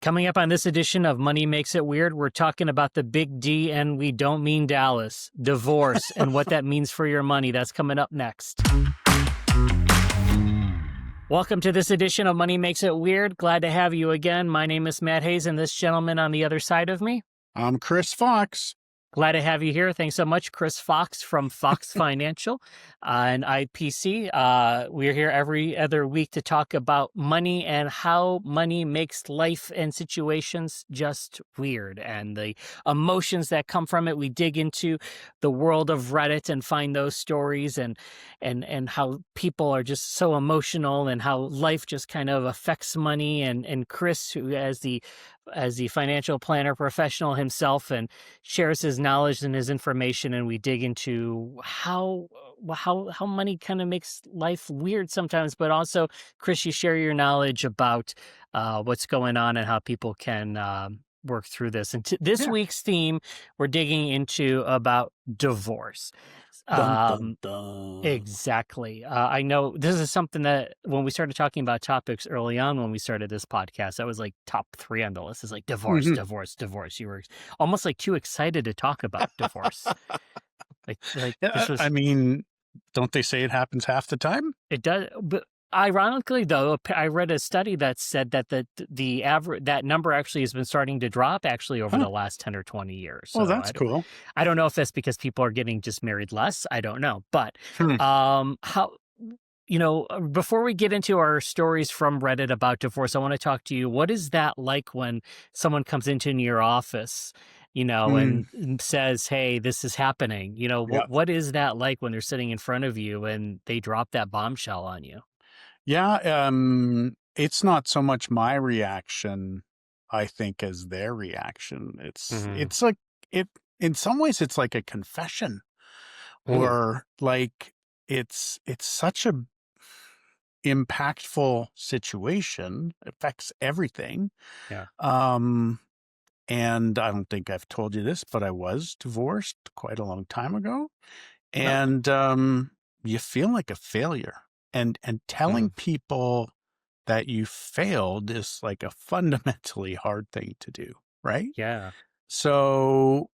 Coming up on this edition of Money Makes It Weird, we're talking about the big D, and we don't mean Dallas, divorce, and what that means for your money. That's coming up next. Welcome to this edition of Money Makes It Weird. Glad to have you again. My name is Matt Hayes, and this gentleman on the other side of me. I'm Chris Fox. Glad to have you here. Thanks so much, Chris Fox from Fox Financial and IPC. We're here every other week to talk about money and how money makes life and situations just weird and the emotions that come from it. We dig into the world of Reddit and find those stories and how people are just so emotional and how life just kind of affects money. And Chris, who as the financial planner professional himself, and shares his knowledge and his information, and we dig into how money kind of makes life weird sometimes, but also, Chris, you share your knowledge about what's going on and how people can work through this. And this week's theme, we're digging into about divorce. Dun, dun, dun. Exactly. I know this is something that when we started talking about topics early on, when we started this podcast, that was like top 3 on the list. Is like divorce, divorce. You were almost like too excited to talk about divorce. This was. I mean, don't they say it happens half the time? It does, but ironically, though, I read a study that said that the average that number actually has been starting to drop actually over the last 10 or 20 years. So that's cool. I don't know if that's because people are getting just married less. I don't know, but how. Before we get into our stories from Reddit about divorce, I want to talk to you. What is that like when someone comes into your office, and says, hey, this is happening? What is that like when they're sitting in front of you and they drop that bombshell on you? Yeah. It's not so much my reaction, I think, as their reaction. It's like in some ways it's like a confession, or like it's such a impactful situation, affects everything. Yeah. And I don't think I've told you this, but I was divorced quite a long time ago. And you feel like a failure. And telling people that you failed is like a fundamentally hard thing to do, right? Yeah. So,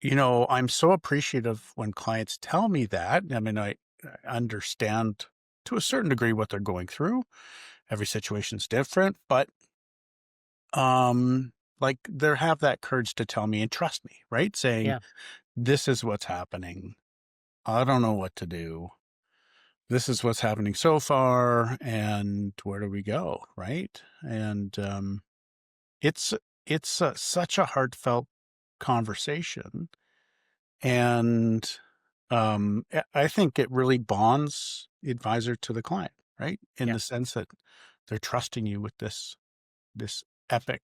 I'm so appreciative when clients tell me that. I mean, I understand to a certain degree what they're going through. Every situation's different, but like they have that courage to tell me and trust me, right? Saying, this is what's happening. I don't know what to do. This is what's happening so far, and where do we go, right? And it's such a heartfelt conversation, and I think it really bonds the advisor to the client, right? In the sense that they're trusting you with this epic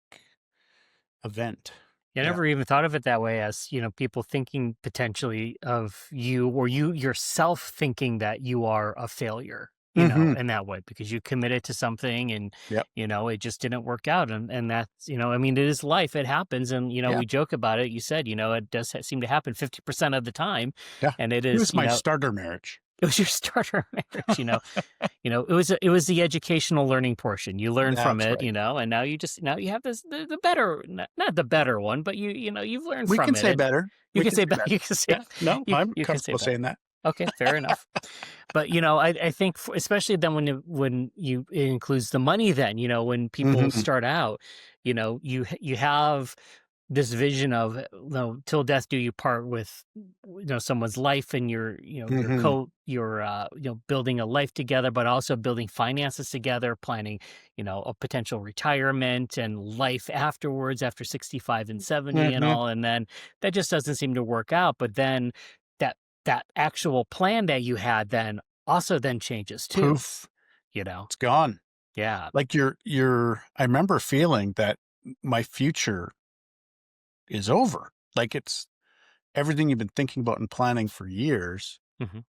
event. I never even thought of it that way, as, people thinking potentially of you, or you yourself thinking that you are a failure, in that way, because you committed to something and, it just didn't work out. And that's, I mean, it is life. It happens. And, we joke about it. You said, it does seem to happen 50% of the time. Yeah. And it is, was my starter marriage. It was your starter marriage, it was the educational learning portion. You learn from it, right. And now you have this, the better, not the better one, but you've learned We from can it. say better. You can say better. You can say, no, I'm you comfortable saying that. Okay, fair enough. But, I think especially then when it includes the money, then, when people start out, you have this vision of, till death do you part with, someone's life, and you're building a life together, but also building finances together, planning, a potential retirement and life afterwards, after 65 and 70 and all. And then that just doesn't seem to work out. But then that actual plan that you had then also then changes too. Poof. It's gone. Yeah. Like I remember feeling that my future is over. Like it's everything you've been thinking about and planning for years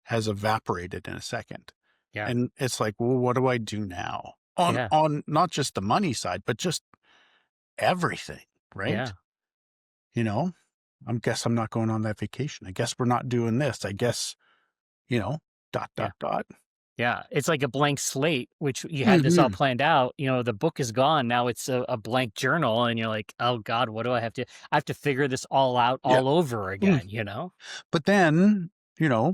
has evaporated in a second. Yeah. And it's like, well, what do I do now? On not just the money side, but just everything, right? Yeah. I guess I'm not going on that vacation. I guess we're not doing this. I guess, dot. Yeah, it's like a blank slate, which you had this all Hmm. planned out. The book is gone. Now it's a blank journal, and you're like, oh God, what do I have to? I have to figure this all out Yeah. all over Mm. again. But then,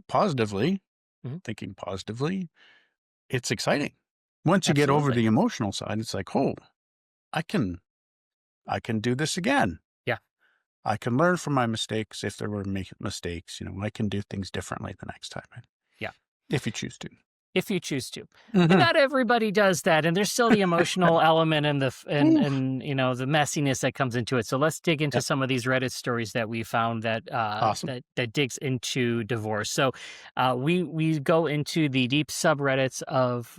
positively, Mhm. thinking positively, it's exciting. Once you get over Absolutely. the emotional side, it's like, oh, I can I can do this again. Yeah. I can learn from my mistakes if there were mistakes. I can do things differently the next time, Yeah. if you choose to. If you choose to. And Hmm. not everybody does that, and there's still the emotional element and the f Ooh, and, the messiness that comes into it. So let's dig into yep. some of these Reddit stories that we found that, Awesome. that digs into divorce. So, we go into the deep subreddits of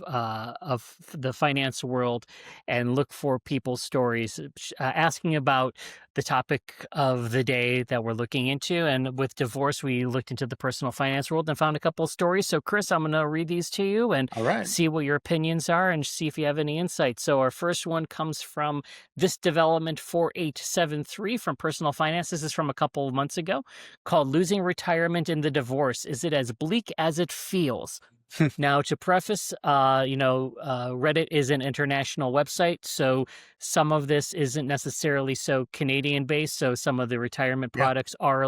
the finance world and look for people's stories, asking about the topic of the day that we're looking into. And with divorce, we looked into the personal finance world and found a couple of stories. So, Chris, I'm going to read these to you and All right. see what your opinions are and see if you have any insights. So, our first one comes from this development 4873 from personal finance. This is from a couple of months ago, called Losing Retirement in the Divorce. Is it as bleak as it feels? Now, to preface, Reddit is an international website, so some of this isn't necessarily so Canadian based. So some of the retirement Yeah. products are,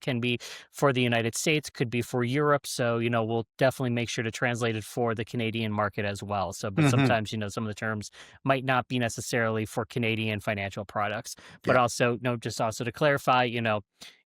can be for the United States, could be for Europe. So, we'll definitely make sure to translate it for the Canadian market as well. So, but Hmm. sometimes, some of the terms might not be necessarily for Canadian financial products, but Yeah. also, just also to clarify,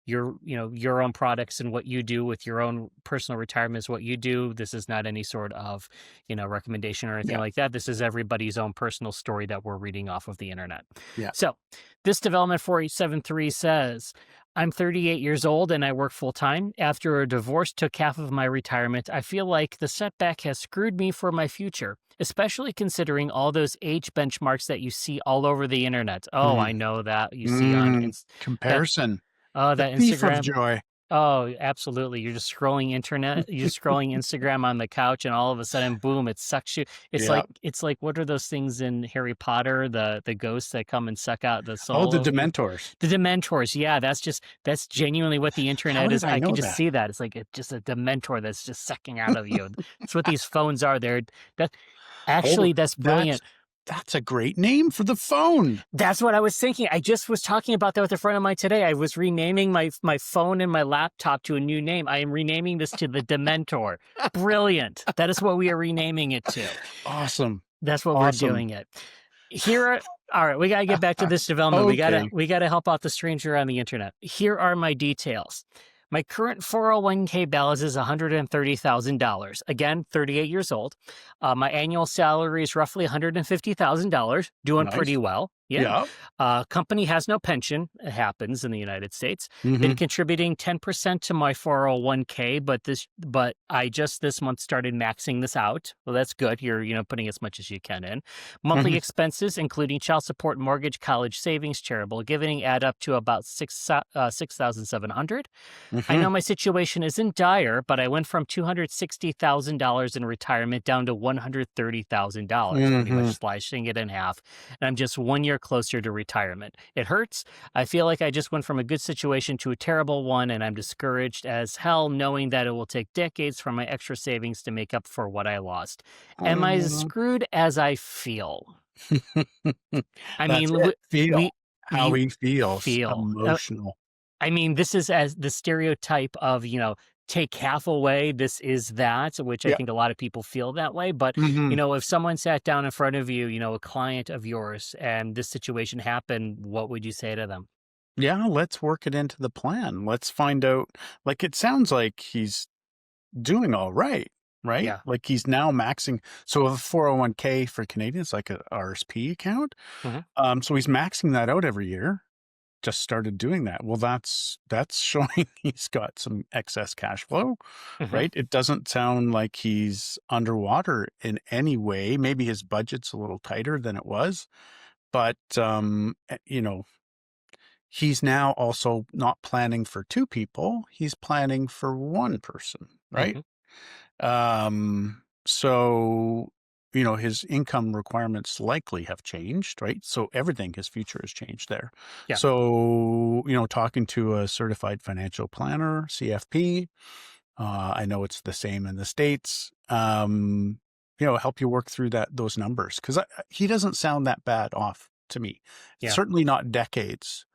your own products and what you do with your own personal retirement is what you do. This is not any sort of recommendation or anything Yeah. like that. This is everybody's own personal story that we're reading off of the internet. Yeah. So this development 4873 says, I'm 38 years old and I work full time. After a divorce took half of my retirement, I feel like the setback has screwed me for my future, especially considering all those age benchmarks that you see all over the internet. Oh, I Mm. know that you see on Mm. that Comparison. The that thief of Instagram. joy. Oh, absolutely. You're just scrolling Instagram on the couch and all of a sudden, boom, it sucks you. Yeah. It's like what are those things in Harry Potter, the ghosts that come and suck out the Oh, soul the of you? Dementors. The Dementors. Yeah, that's genuinely what the How internet did is. I I could know just that? see that. It's like just a Dementor that's just sucking out of you. That's what these phones are. That Oh, that's that's brilliant. that's a great name for the phone. That's what I was thinking. I just was talking about that with a friend of mine today. I was renaming my phone and my laptop to a new name. I am renaming this to the Dementor. Brilliant. That is what we are renaming it to. Awesome. That's what we're Awesome. doing it. Here are all right, we gotta get back to this development. Okay. We gotta help out the stranger on the internet. Here are my details. My current 401k balance is $130,000. Again, 38 years old. My annual salary is roughly $150,000. Doing pretty Nice. well. Yeah. Yeah. Company has no pension. It happens in the United States. Been Mhm. contributing 10% to my 401k, but I just this month started maxing this out. Well, that's good. You're, putting as much as you can in. Monthly Mhm. expenses, including child support, mortgage, college savings, charitable giving, add up to about 6,700. I Mhm. know my situation isn't dire, but I went from $260,000 in retirement down to $130,000, pretty much Mhm. slashing it in half. And I'm just 1 year closer to retirement. It hurts. I feel like I just went from a good situation to a terrible one, and I'm discouraged as hell knowing that it will take decades for my extra savings to make up for what I lost. Am I as Aw. screwed as I feel? I That's mean, it. Feel how you he feels. feel. Emotional. I mean, this is as the stereotype of, take half away, this is that, which I Yeah. think a lot of people feel that way. But, Mhm. if someone sat down in front of you, a client of yours, and this situation happened, what would you say to them? Yeah, let's work it into the plan. Let's find out, like, it sounds like he's doing all right, right? Yeah. Like, he's now maxing, so a 401k for Canadians, like a RSP account. Hmm. So he's maxing that out every year. Just started doing that. Well, that's showing he's got some excess cash flow, Hmm. right? It doesn't sound like he's underwater in any way. Maybe his budget's a little tighter than it was, but he's now also not planning for two people. He's planning for one person, right? Hmm. So, his income requirements likely have changed, right? So everything, his future has changed there. Yeah. So, talking to a certified financial planner, CFP, I know it's the same in the States. um, help you work through those numbers. Because he doesn't sound that bad off to me. Yeah. Certainly not decades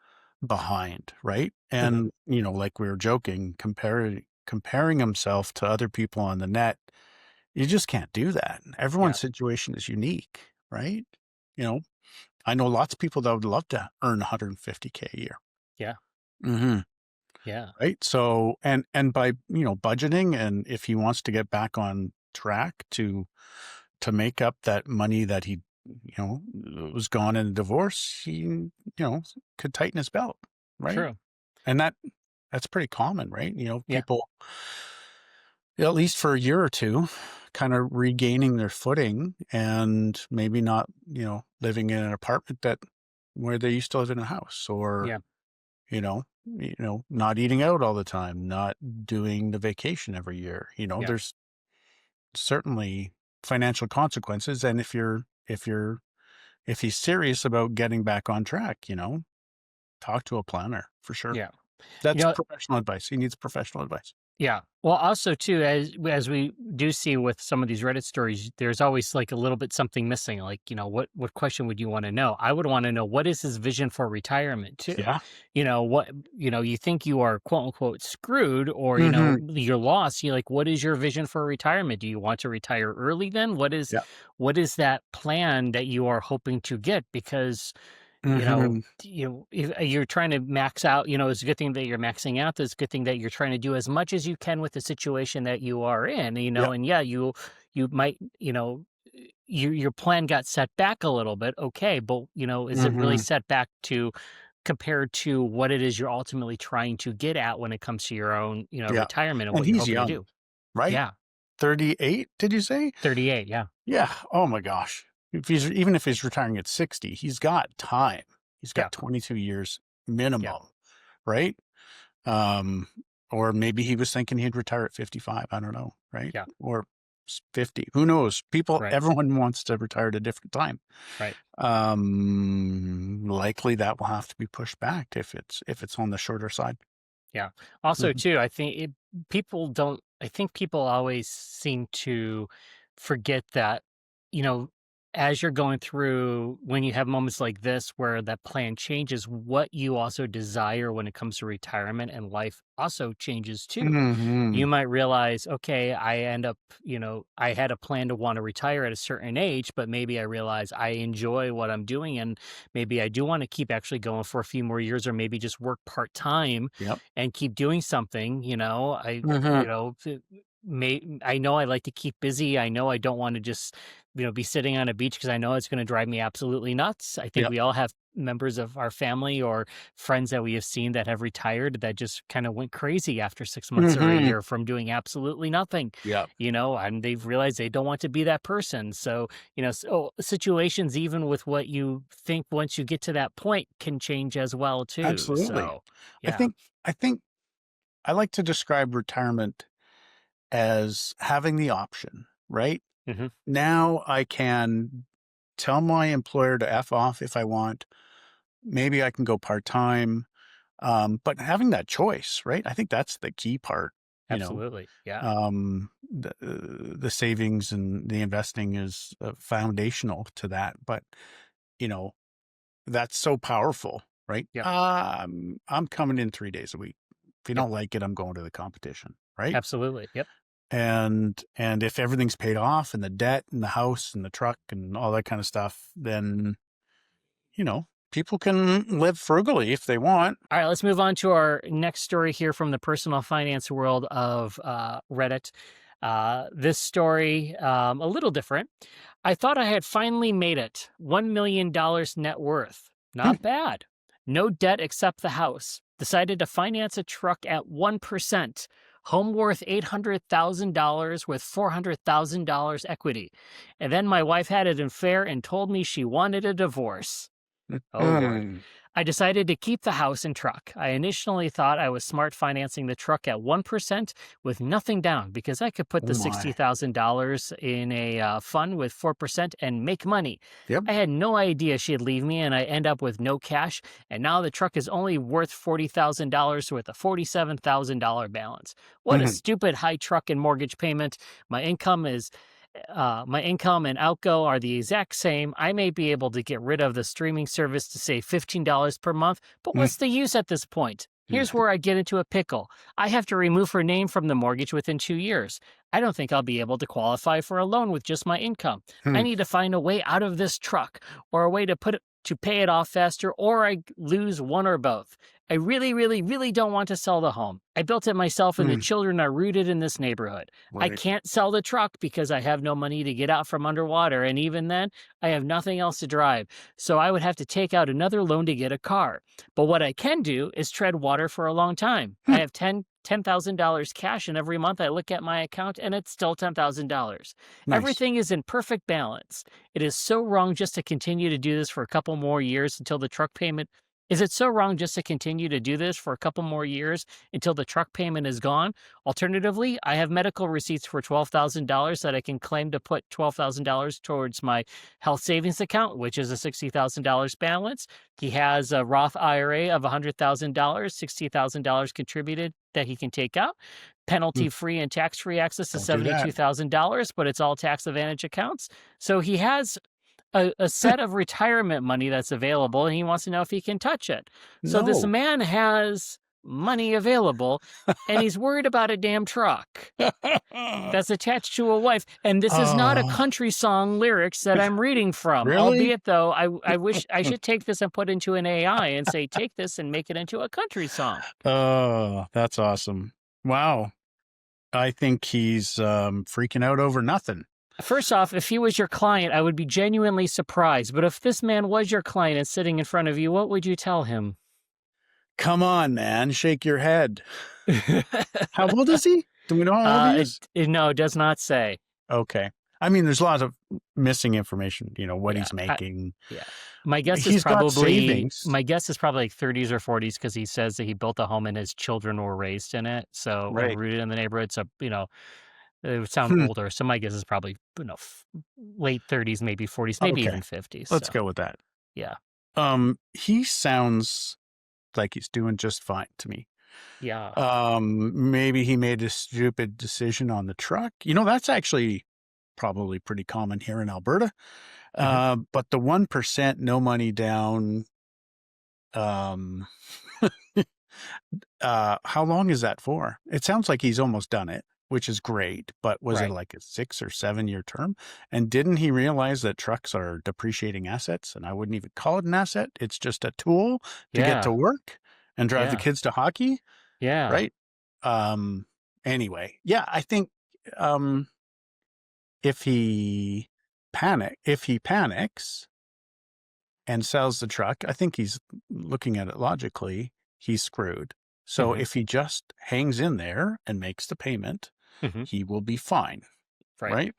behind, right? Mhm. And like we were joking, comparing himself to other people on the net, you just can't do that. Yeah. Everyone's situation is unique, right? You know, I know lots of people that would love to earn 150K a year. Yeah. Hmm. Yeah. Right. So, and by, budgeting, and if he wants to get back on track to make up that money that he, was gone in a divorce, he, could tighten his belt. Right. True. And that's pretty common, right? Yeah. People, at least for a year or two, kind of regaining their footing, and maybe not, living in an apartment that where they used to live in a house, or Yeah. not eating out all the time, not doing the vacation every year. Yeah. There's certainly financial consequences. And if he's serious about getting back on track, talk to a planner for sure. Yeah. You That's know, professional advice. He needs professional advice. yeah. Well, also too, as we do see with some of these Reddit stories, there's always like a little bit something missing. Like, what question would you want to know? I would want to know, what is his vision for retirement too? Yeah. What you think you are quote unquote screwed, or Hmm. you're lost. You like, what is your vision for retirement? Do you want to retire early then? Yeah. What is that plan that you are hoping to get? Because Hmm. if you're trying to max out, it's a good thing that you're maxing out. It's a good thing that you're trying to do as much as you can with the situation that you are in, Yeah. and yeah, you might, your plan got set back a little bit. Okay. But, is it really Hmm. set back to compared to what it is you're ultimately trying to get at when it comes to your own, Yeah. retirement and And what you're he's hoping to young, do? right? Yeah. 38, did you say? 38. Yeah. Yeah. Oh my gosh. Even if he's retiring at 60, he's got time. He's Yeah. got 22 years Yeah. minimum, right? Um, or maybe he was thinking he'd retire at 55. I don't know, right? Yeah. Or 50. Who knows? Right. Everyone wants to retire at a different time. Right. Likely that will have to be pushed back if it's on the shorter side. Yeah. Also, Mhm. too, I think people don't. I think people always seem to forget that, you know, as you're going through, when you have moments like this where that plan changes, what you also desire when it comes to retirement and life also changes too. You Mhm. might realize, okay, I had a plan to want to retire at a certain age, but maybe I realize I enjoy what I'm doing, and maybe I do want to keep actually going for a few more years, or maybe just work part time Yep. and keep doing something. Mhm. I know I like to keep busy. I know I don't want to just, be sitting on a beach, because I know it's going to drive me absolutely nuts. I think Yep. we all have members of our family or friends that we have seen that have retired that just kind of went crazy after 6 months or a Mhm. year from doing absolutely nothing, Yep. and they've realized they don't want to be that person. So, situations, even with what you think once you get to that point, can change as well too. Absolutely. So, I yeah. think I think I like to describe retirement as having the option, right? Hmm. Now I can tell my employer to F off if I want. Maybe I can go part-time. But having that choice, right? I think that's the key part, you know. Absolutely. Yeah. The savings and the investing is foundational to that, but you know, that's so powerful, right? Yep. I'm coming in 3 days a week. If you Yep. don't like it, I'm going to the competition, right? Absolutely. Yep. And if everything's paid off, and the debt and the house and the truck and all that kind of stuff, then people can live frugally if they want. All right, let's move on to our next story here from the personal finance world of Reddit. This story, a little different. I thought I had finally made it. $1 million net worth. Not bad. No debt except the house. Decided to finance a truck at 1%. Home worth $800,000 with $400,000 equity. And then my wife had it in fair and told me she wanted a divorce. Oh, Lord. I decided to keep the house and truck. I initially thought I was smart financing the truck at 1% with nothing down because I could put Oh the my. $60,000 in a fund with 4% and make money. Yep. I had no idea she'd leave me and I end up with no cash. And now the truck is only worth $40,000 with a $47,000 balance. What a Mhm. stupid high truck and mortgage payment. My income is my income and outgo are the exact same. I may be able to get rid of the streaming service to save $15 per month, but Mm, what's the use at this point? Here's mm, where I get into a pickle. I have to remove her name from the mortgage within 2 years. I don't think I'll be able to qualify for a loan with just my income. I mm, need to find a way out of this truck or a way to pay it off faster, or I lose one or both. I really, really, really don't want to sell the home. I built it myself and the mm. children are rooted in this neighborhood. I Right. can't sell the truck because I have no money to get out from underwater, and even then, I have nothing else to drive. So I would have to take out another loan to get a car. But what I can do is tread water for a long time. I Hmm. have $10,000 cash, and every month I look at my account and it's still $10,000. Nice. Everything is in perfect balance. It is so wrong just to continue to do this for a couple more years until the truck payment. Is it so wrong just to continue to do this for a couple more years until the truck payment is gone? Alternatively, I have medical receipts for $12,000 that I can claim to put $12,000 towards my health savings account, which is a $60,000 balance. He has a Roth IRA of $100,000, $60,000 contributed that he can take out. Mm, Penalty free and tax free access to don't do that. $72,000, but it's all tax advantage accounts. So he has a set of retirement money that's available, and he wants to know if he can touch it. So this No. man has money available, and he's worried about a damn truck that's attached to a wife. And this is not a Oh, country song lyrics that I'm reading from. really? Albeit, though, I wish I should take this and put into an AI and say, take this and make it into a country song. Oh, that's awesome. Wow. I think he's freaking out over nothing. First off, if he was your client, I would be genuinely surprised. But if this man was your client and sitting in front of you, what would you tell him? Come on, man. Shake your head. How old is he? Do we know how old he is? No, it does not say. Okay. I mean, there's lots of missing information, what Yeah, he's making. yeah. My guess is He's got probably savings. my guess is probably like 30s or 40s because he says that he built a home and his children were raised in it, so and Right. rooted in the neighborhood. So it would sound Hmm. older. So my guess is probably late 30s, maybe 40s, maybe Okay. even 50s. Let's So go with that. yeah, He sounds like he's doing just fine to me. yeah. Maybe he made a stupid decision on the truck. That's actually probably pretty common here in Alberta. Mhm. But the 1% no money down, um, how long is that for? It sounds like he's almost done it, which is great. But was it Right. like a 6 or 7 year term? And didn't he realize that trucks are depreciating assets? And I wouldn't even call it an asset. It's just a tool to get to Yeah. work and drive the Yeah. kids to hockey, Yeah. right? Um, anyway, yeah, I think um, if he panics and sells the truck, I think he's looking at it logically. He's screwed. So Mhm. if he just hangs in there and makes the payment, Mhm. he will be fine, Right. right?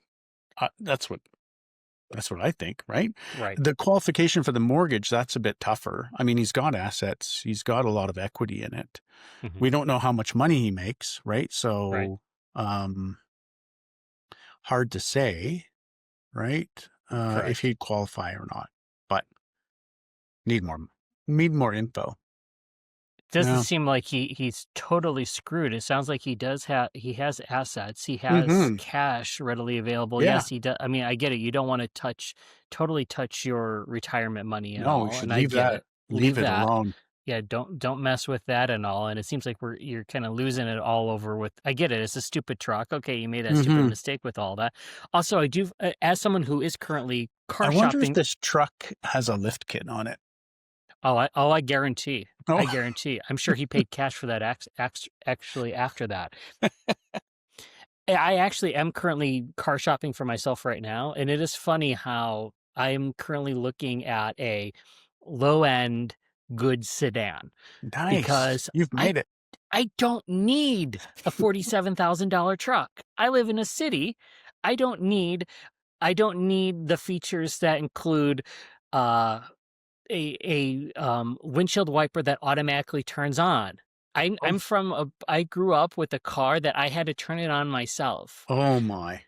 That's what I think, right? Right. The qualification for the mortgage, that's a bit tougher. I mean, he's got assets, he's got a lot of equity in it. Mhm. We don't know how much money he makes, right? Right. So, um, hard to say, right? If Correct. he'd qualify or not, but need more, need more info. Doesn't Yeah. seem like he's totally screwed. It sounds like he has assets. He has Hmm. cash readily available. Yeah. Yes, he does. I mean, I get it. You don't want to totally touch your retirement money and No, we all, should and I leave get that, it. leave Leave it that. alone. Yeah, don't mess with that and all. And it seems like you're kind of losing it all over with. I get it. It's a stupid truck. Okay, you made a stupid Hmm. mistake with all that. Also, I do as someone who is currently I car wonder if shopping. this truck has a lift kit on it. I guarantee. I Oh, guarantee. I'm sure he paid cash for that actually after that. I actually am currently car shopping for myself right now, and it is funny how I am currently looking at a low-end good sedan nice. because You've I made it. I don't need a $47,000 truck. I live in a city. I don't need I don't need the features that include uh a windshield wiper that automatically turns on. Oh, I grew up with a car that I had to turn it on myself. oh my.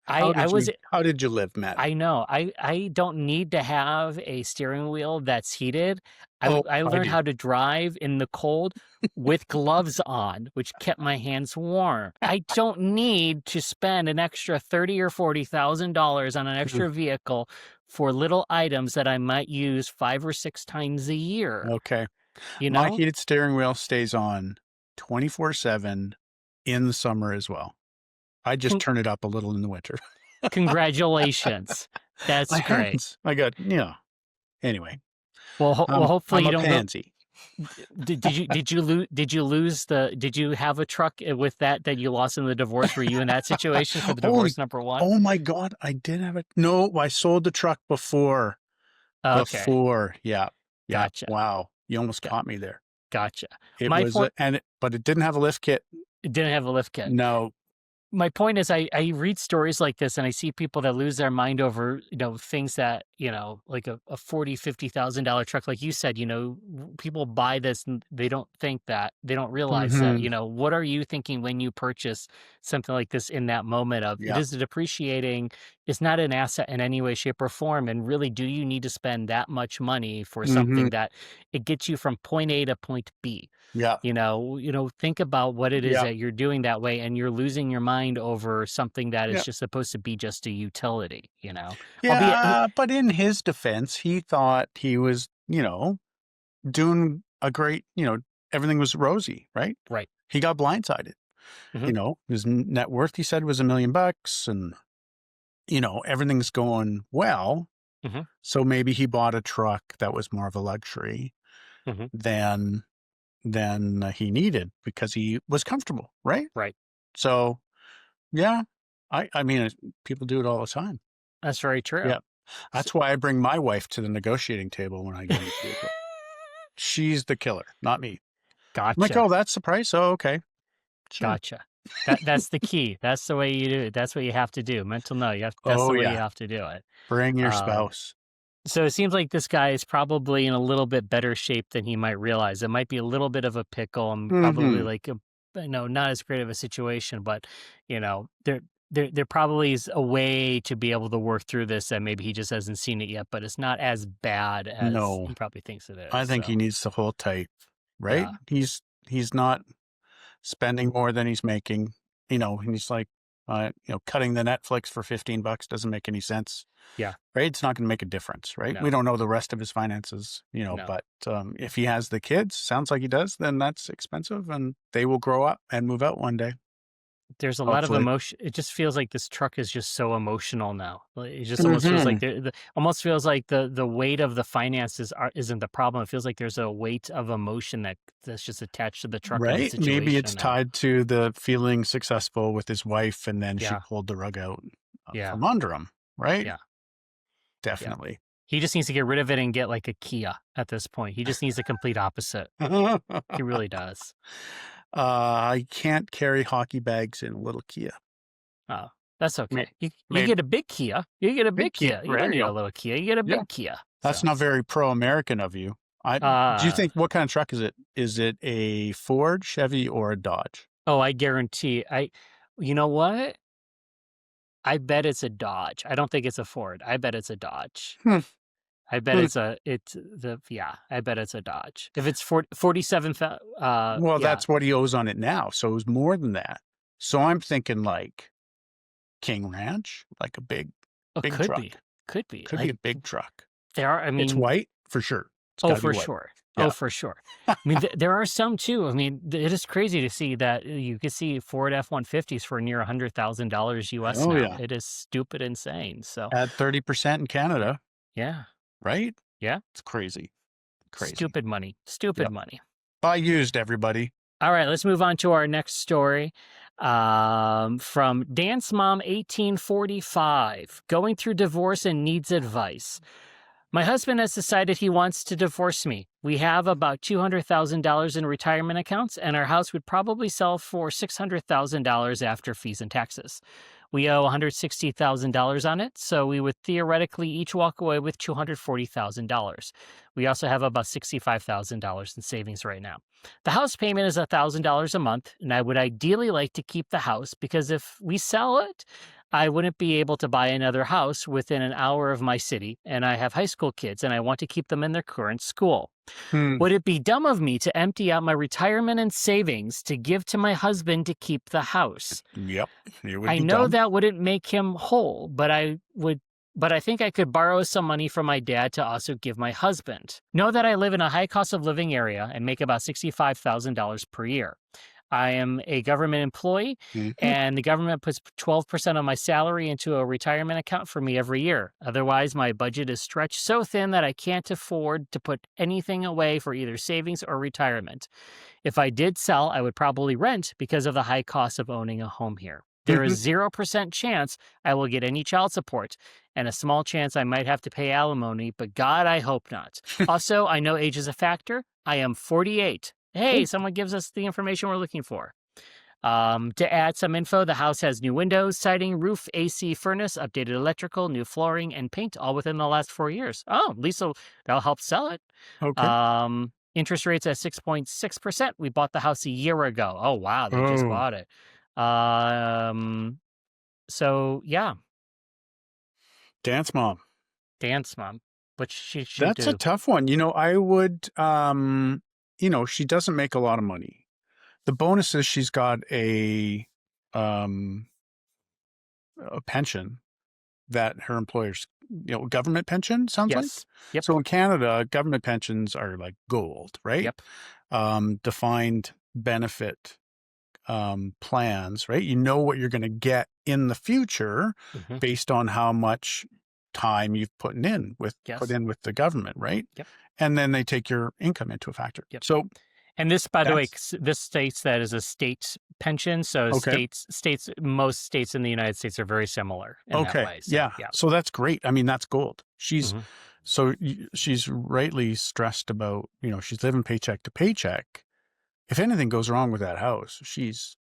I was How did you live, Matt? I know. I don't need to have a steering wheel that's heated. Oh, I I learned do. how to drive in the cold with gloves on, which kept my hands warm. I don't need to spend an extra 30 or $40,000 on an extra vehicle for little items that I might use 5 or 6 times a year, Okay. you My know? heated steering wheel stays on 24/7 in the summer as well. I just Con turn it up a little in the winter. Congratulations. That's My great. hands, I got, anyway, Well, hopefully I'm you a don't go. pansy. Did you lose the did you have a truck with that you lost in the divorce? Were you in that situation for the Holy, divorce number 1? oh my God, I did have it. No, I sold the truck before. Okay, Yeah. Yeah. gotcha, Wow. You almost go caught me there. gotcha. It My was, point, but it didn't have a lift kit. it didn't have a lift kit. No. My point is I read stories like this and I see people that lose their mind over, things that, like a 40, $50,000 truck. Like you said, people buy this and they don't realize that, Hmm. what are you thinking when you purchase something like this in that moment of it Yeah. is depreciating, it's not an asset in any way, shape, or form. And really, do you need to spend that much money for Hmm. something that it gets you from point A to point B? Yeah. Think about what it is Yeah. that you're doing that way, and you're losing your mind over something that is Yeah. just supposed to be just a utility. Albeit, Yeah. But in his defense, he thought he was, doing a great, everything was rosy, right? right. He got blindsided. Hmm. His net worth, he said, was $1 million, and, everything's going well. Hmm. So maybe he bought a truck that was more of a luxury Hmm. than he needed because he was comfortable, right? Right. So yeah, I mean, people do it all the time. That's very true. Yeah, that's why I bring my wife to the negotiating table when I get a vehicle. She's the killer, not me. I'm like, Gotcha. oh, that's the price. Oh, okay, sure. Gotcha. That's the key. That's the way you do it. That's what you have to do. Mental no. That's Oh the way you yeah, have to do it. bring your Um, spouse. So it seems like this guy is probably in a little bit better shape than he might realize. It might be a little bit of a pickle and probably Hmm. like not as great of a situation, but there probably is a way to be able to work through this and maybe he just hasn't seen it yet, but it's not as bad as No, he probably thinks it is. I think he So needs to hold tight. Right? yeah, He's not spending more than he's making. And he's like, cutting the Netflix for $15 doesn't make any sense, yeah, right? It's not going to make a difference, right? We no, don't know the rest of his finances, no. but if he has the kids, sounds like he does, then that's expensive and they will grow up and move out one day, There's a lot of hopefully. emotion. It just feels like this truck is just so emotional now. Like, it just almost feels like Hmm. almost feels like the weight of the finances isn't the problem. It feels like there's a weight of emotion that's just attached to the truck and the Right? Maybe situation it's now. tied to the feeling successful with his wife and then she Yeah, pulled the rug out yeah, from under him, right? yeah, yeah. Definitely. He just needs to get rid of it and get like a Kia at this point. He just needs the complete opposite. He really does. I can't carry hockey bags in a little Kia. Oh, that's okay. You Maybe get a big Kia. You get a big big Kia. Kia. You don't There need you a go. little Kia. You get a Yeah, big Kia. that's So, not very pro-American of you. Do you uh, think, what kind of truck is it? Is it a Ford, Chevy, or a Dodge? oh, I guarantee. You know what? I bet it's a Dodge. I don't think it's a Ford. I bet it's a Dodge. Hmm. I bet Hmm. yeah, I bet it's a Dodge. If it's 47, Well, yeah. that's what he owes on it now. So it was more than that. So I'm thinking like King Ranch, like a big, Oh, big could be. truck. Could be. Could be Like a big truck. I It's mean, white for sure. It's oh, got to be for white. sure. Oh, Yeah. for sure. I mean, there are some too. I mean, it is crazy to see that you can see Ford F-150s for near $100,000 US Oh now. yeah. It is stupid insane. So, At 30% in Canada, yeah. right? Yeah. It's crazy. Crazy. Stupid money. Stupid Yep. money. Buy used, everybody. All right, let's move on to our next story. From Dance Mom 1845, going through divorce and needs advice. My husband has decided he wants to divorce me. We have about $200,000 in retirement accounts, and our house would probably sell for $600,000 after fees and taxes. We owe $160,000 on it, so we would theoretically each walk away with $240,000. We also have about $65,000 in savings right now. The house payment is $1,000 a month, and I would ideally like to keep the house because if we sell it, I wouldn't be able to buy another house within an hour of my city, and I have high school kids and I want to keep them in their current school. Hmm. Would it be dumb of me to empty out my retirement and savings to give to my husband to keep the house? Yep. It would I be know dumb. that wouldn't make him whole, but I think I could borrow some money from my dad to also give my husband. Know that I live in a high cost of living area and make about $65,000 per year. I am a government employee, Mhm. and the government puts 12% of my salary into a retirement account for me every year. Otherwise, my budget is stretched so thin that I can't afford to put anything away for either savings or retirement. If I did sell, I would probably rent because of the high cost of owning a home here. There is Mhm. 0% chance I will get any child support, and a small chance I might have to pay alimony, but God, I hope not. Also, I know age is a factor. I am 48. Hey, Oh, someone gives us the information we're looking for. To add some info, the house has new windows, siding, roof, AC, furnace, updated electrical, new flooring, and paint all within the last 4 years. Oh, at least that'll help sell it. okay. Interest rates at 6.6%. We bought the house a year ago. Oh, wow. They just Oh, bought it. Um, so yeah, dance mom. dance mom. What she should That's a do. tough one. I would, she doesn't make a lot of money. The bonus is she's got um, a pension that her employers, government pension sounds like. Yes. Yep. So in Canada, government pensions are like gold, right? Yep. Defined benefit plans, right? You know what you're going to get in the future Hmm. based on how much time you've put Yes. in with the government, right? Yep. And then they take your income into a factor. Yep. So And this, by the way, that's this states that is a state pension. So okay. most states in the United States are very similar in that Okay. way. So Yeah. yeah. So that's great. I mean, that's gold. Hmm. She's rightly stressed about, she's living paycheck to paycheck. If anything goes wrong with that house, she's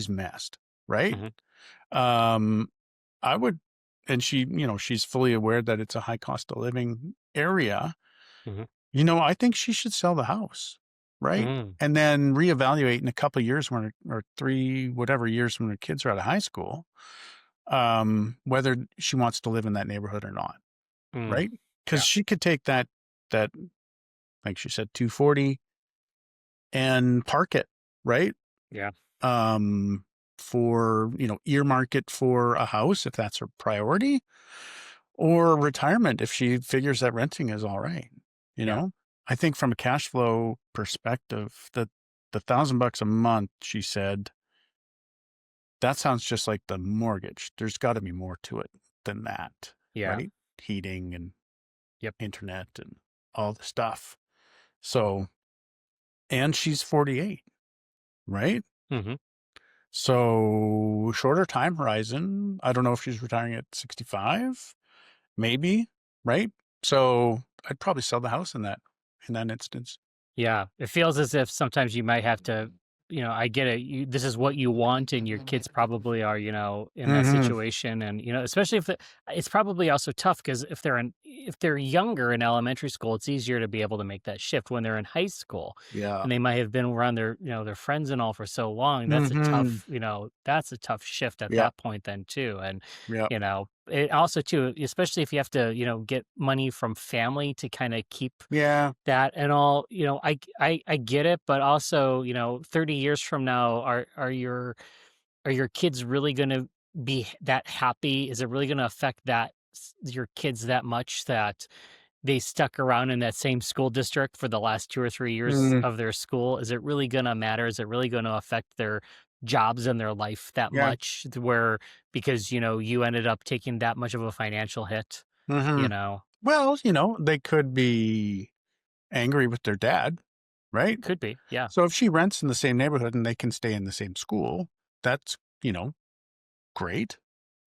messed, right? Hmm. Um, I would, and she's fully aware that it's a high cost of living area. Hmm. I think she should sell the house, right? Hmm. And then reevaluate in a couple of years or 3, whatever years when her kids are out of high school, whether she wants to live in that neighborhood or not, Mm. right? Because Yeah. she could take that, like she said, 240 and park it, right? Yeah. Um, for, earmark it for a house if that's her priority, or retirement if she figures that renting is all right. You Yeah. know, I think from a cash flow perspective, the $1,000 a month, she said, that sounds just like the mortgage. There's got to be more to it than that, Yeah. right? Heating and Yep. internet and all the stuff. So, and she's 48, right? Hmm. So shorter time horizon. I don't know if she's retiring at 65, maybe, right? So I'd probably sell the house in that instance. Yeah, it feels as if sometimes you might have to, I get it. This is what you want, and your kids probably are, in that Hmm. situation, and especially if it's probably also tough because if they're younger in elementary school, it's easier to be able to make that shift. When they're in high school, Yeah. and they might have been around their friends and all for so long, Hmm. that's a tough shift at Yeah. that point then too, and Yeah. it also too, especially if you have to get money from family to kind of keep Yeah. that and all, I get it, but also, 30 years from now, are your kids really gonna be that happy? Is it really gonna affect your kids that much that they stuck around in that same school district for the last 2 or 3 years Mm, of their school? Is it really gonna matter? Is it really gonna affect their jobs and their life that yeah. much where because, you ended up taking that much of a financial hit, Hmm. you know? Well, they could be angry with their dad, right? Could be, yeah, So if she rents in the same neighborhood and they can stay in the same school, that's, great,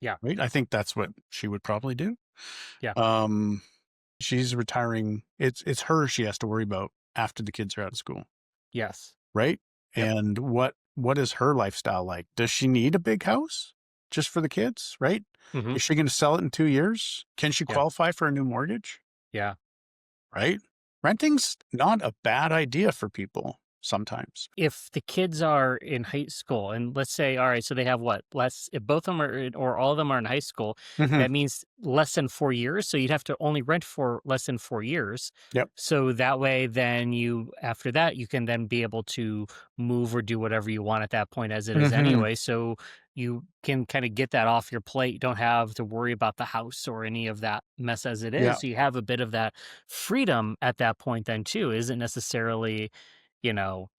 yeah, right? I think that's what she would probably do. yeah, Um, she's retiring. It's her she has to worry about after the kids are out of school, yes, right? yep. And what is her lifestyle like? Does she need a big house? just for the kids, right? Hmm. Is she going to sell it in 2 years? Can she Yeah. qualify for a new mortgage? Yeah. Right? Renting's not a bad idea for people sometimes. If the kids are in high school and let's say, all right, so they have what, less, if both of them are or all of them are in high school, Hmm. that means less than 4 years. So you'd have to only rent for less than 4 years. Yep. So that way, then you, after that, you can then be able to move or do whatever you want at that point as it is Hmm. anyway. So you can kind of get that off your plate. You don't have to worry about the house or any of that mess as it Yeah. is. So you have a bit of that freedom at that point then too. Isn't necessarily, you know,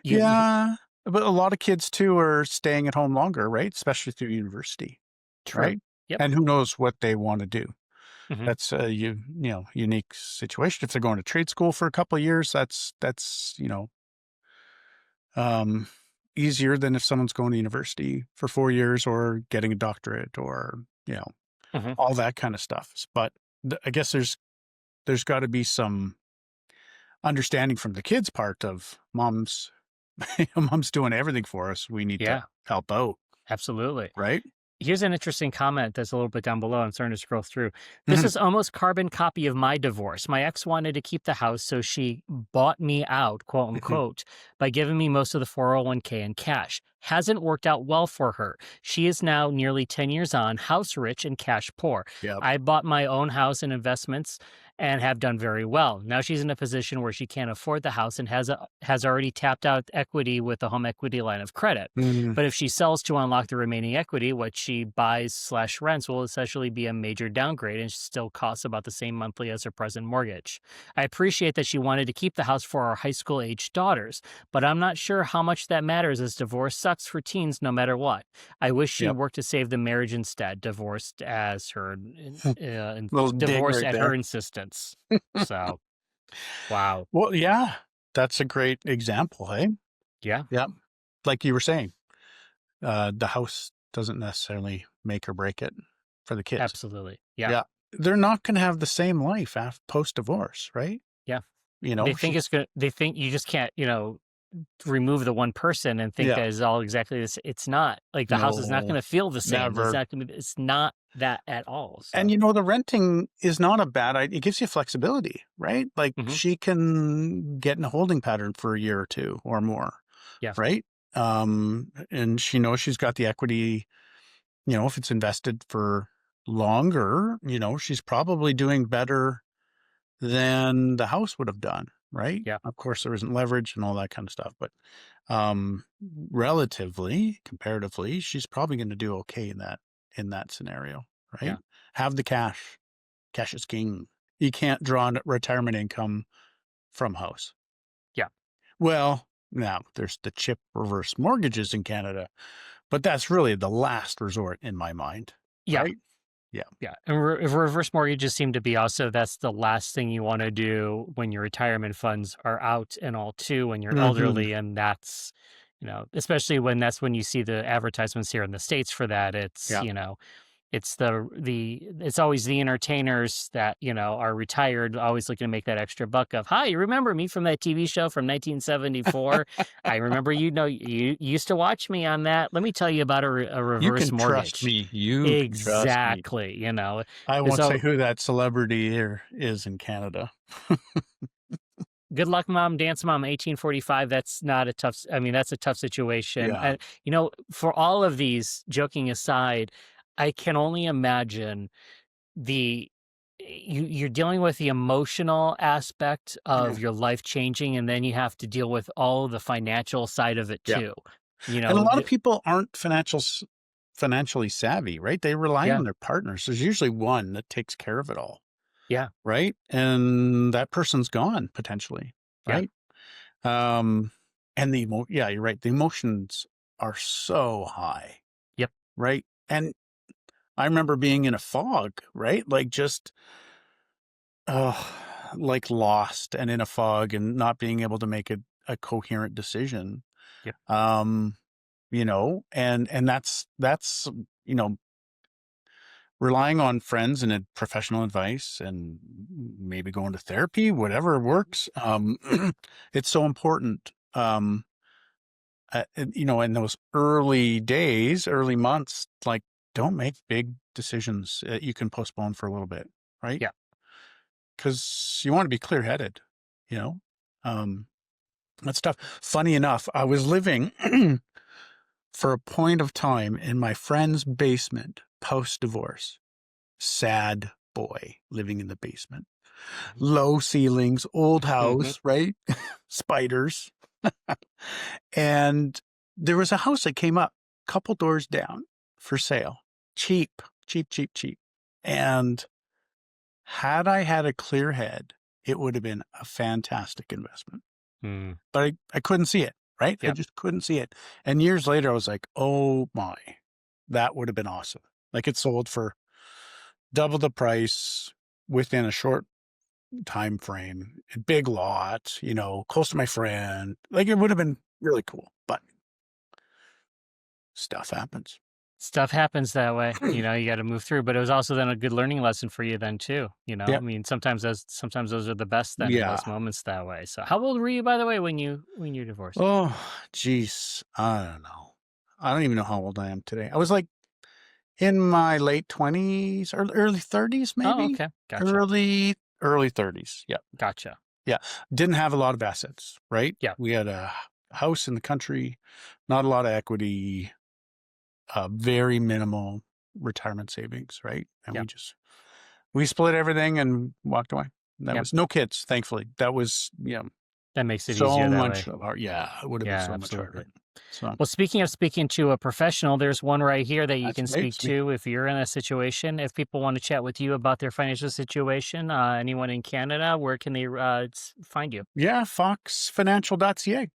you Yeah. But a lot of kids too are staying at home longer, right? Especially through university, true. right? Yep. And who knows what they want to do. Mhm. That's a unique situation. If they're going to trade school for a couple of years, that's um, easier than if someone's going to university for 4 years or getting a doctorate or Mhm. all that kind of stuff. But I guess there's got to be some understanding from the kids' part of mom's doing everything for us. We need to Yeah, help out, absolutely. right? Here's an interesting comment that's a little bit down below. I'm starting to scroll through. This Mhm. is almost carbon copy of my divorce. My ex wanted to keep the house, so she bought me out, quote Mhm. unquote, by giving me most of the 401k in cash. Hasn't worked out well for her. She is now nearly 10 years on, house rich and cash poor. Yep. I bought my own house and investments and have done very well. Now she's in a position where she can't afford the house and has already tapped out equity with a home equity line of credit. Mhm. But if she sells to unlock the remaining equity, what she buys slash rents will essentially be a major downgrade and still costs about the same monthly as her present mortgage. I appreciate that she wanted to keep the house for our high school aged daughters, but I'm not sure how much that matters as divorce sucks for teens no matter what. I wish she'd Yep. worked to save the marriage instead, Little dig divorce right at her there. insistence. So, wow. Well, yeah, that's a great example. Hey, Yeah, yeah, like you were saying, the house doesn't necessarily make or break it for the kids. absolutely. Yeah, Yeah, they're not going to have the same life after post divorce, right? yeah. You They know, think it's good. They think you just can't, remove the one person and think yeah, that is all exactly this. It's not like the house is not no, going to feel the same. It's never. not going to. It's not that at all. And So, the renting is not a bad idea. It gives you flexibility, right? Like mhm, she can get in a holding pattern for a year or two or more, yeah, right? And she knows she's got the equity. If it's invested for longer, she's probably doing better than the house would have done, right? yeah, Of course, there isn't leverage and all that kind of stuff, but um, relatively, comparatively, she's probably going to do okay in that scenario, right? yeah, Have the cash. Cash is king. You can't draw retirement income from house. yeah, Well, now there's the chip reverse mortgages in Canada, but that's really the last resort in my mind, yeah. right? Yeah. Yeah, and reverse mortgages seem to be also that's the last thing you want to do when your retirement funds are out and all too when you're Hmm. elderly, and that's especially when that's when you see the advertisements here in the states for that. It's Yeah. it's it's always the entertainers that, are retired, always looking to make that extra buck of, "Hi, you remember me from that TV show from 1974? I remember, you used to watch me on that. Let me tell you about a You reverse can trust mortgage." me. You can trust me. Exactly, I and won't say so, who that celebrity here is in Canada. "Good Luck Mom, Dance Mom, 1845," that's not a tough I mean, that's a tough situation, Yeah. and, for all of these, joking aside, I can only imagine the you're dealing with the emotional aspect of Yeah. your life changing, and then you have to deal with all the financial side of it Yeah. too. And a lot of The people aren't financially savvy, right? They rely yeah, on their partners. There's usually one that takes care of it all. yeah, Right? And that person's gone potentially, yeah, right? Um, and yeah, you're right. The emotions are so high, yep, right? And I remember being in a fog, right? Like just, oh, like lost and in a fog and not being able to make a coherent decision. yep, Um, and that's, you know, relying on friends and professional advice and maybe going to therapy, whatever works. It's so important. In those early days, early months, like don't make big decisions that you can postpone for a little bit, right? Yeah. Because you want to be clear-headed, you know? That's tough. Funny enough, I was living for a point of time in my friend's basement post-divorce. Sad boy living in the basement. Low ceilings, old Mm-hmm. house, right? Spiders. And there was a house that came up a couple doors down for sale. Cheap, cheap, cheap, cheap. And had I had a clear head, it would have been a fantastic investment. Mm. But I couldn't see it, right? I Yep. just couldn't see it. And years later, I was like, oh my, that would have been awesome. Like it sold for double the price within a short time frame, a big lot, you know, close to my friend. Like it would have been really cool, but stuff happens. Stuff happens that way, you know, you got to move through, but it was also then a good learning lesson for you then too, you know? I Yeah. mean, sometimes those are the best then in Yeah. those moments that way. So how old were you, by the way, when you divorced? Oh, geez. I don't know. I don't even know how old I am today. I was like in my late 20s or early 30s, Oh, maybe. okay. Gotcha. Early 30s. Yeah. Gotcha. Yeah. Didn't have a lot of assets, right? Yeah. We had a house in the country, not a lot of equity, very minimal retirement savings, right? And Yeah. we split everything and walked away. That Yep. was no kids, thankfully. That was, That makes it so easier that much way. harder. Yeah, it would have been Yeah, so much absolutely. harder. So Well, speaking of speaking to a professional, there's one right here that you that's can great. speak to if you're in a situation. If people want to chat with you about their financial situation, anyone in Canada, where can they find you? Yeah, foxfinancial.ca.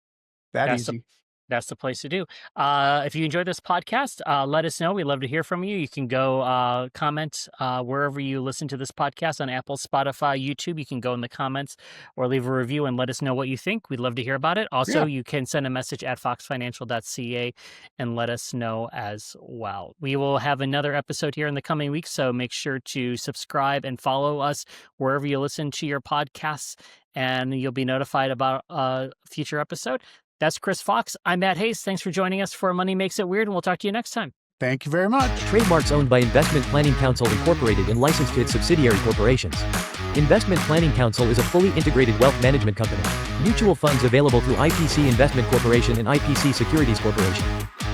That That's the easy. That's the place to do. If you enjoyed this podcast, let us know. We'd love to hear from you. You can go comment wherever you listen to this podcast on Apple, Spotify, YouTube. You can go in the comments or leave a review and let us know what you think. We'd love to hear about it. Also, Yeah. you can send a message at foxfinancial.ca and let us know as well. We will have another episode here in the coming weeks, so make sure to subscribe and follow us wherever you listen to your podcasts, and you'll be notified about a future episode. That's Chris Fox. I'm Matt Hayes. Thanks for joining us for Money Makes It Weird, and we'll talk to you next time. Thank you very much. Trademarks owned by Investment Planning Council Incorporated and licensed to its subsidiary corporations. Investment Planning Council is a fully integrated wealth management company. Mutual funds available through IPC Investment Corporation and IPC Securities Corporation.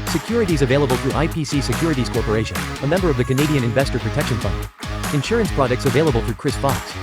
Securities available through IPC Securities Corporation, a member of the Canadian Investor Protection Fund. Insurance products available through Chris Fox.